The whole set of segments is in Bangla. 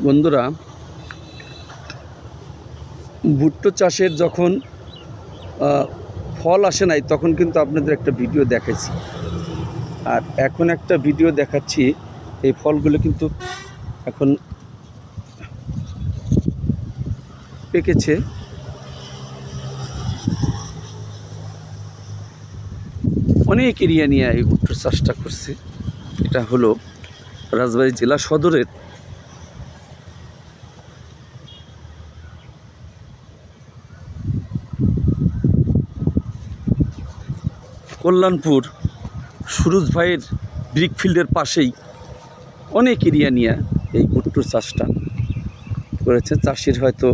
বন্ধুরা, ভুট্টো চাষের যখন ফল আসে নাই তখন কিন্তু আপনাদের একটা ভিডিও দেখাইছি, আর এখন একটা ভিডিও দেখাচ্ছি। এই ফলগুলো কিন্তু এখন পেকেছে। অনেক এরিয়া নিয়ে এই ভুট্টোর চাষটা করছে। এটা হলো রাজবাড়ী জেলা সদরের কল্যাণপুর সুরজ ভাইয়ের ব্রিকফিল্ডের পাশেই অনেক এরিয়া নিয়ে এই ভুট্টোর চাষটা করেছে। চাষির হয়তো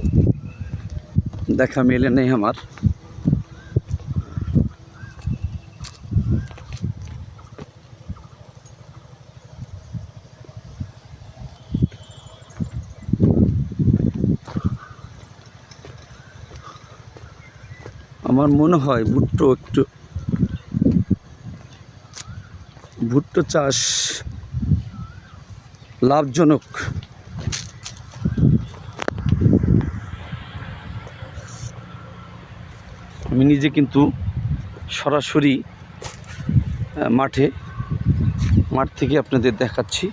দেখা মেলে নেই আমার। আমার মনে হয় ভুট্টো চাষ লাভজনক। আমি নিজে কিন্তু সরাসরি মাঠ থেকে আপনাদের দেখাচ্ছি।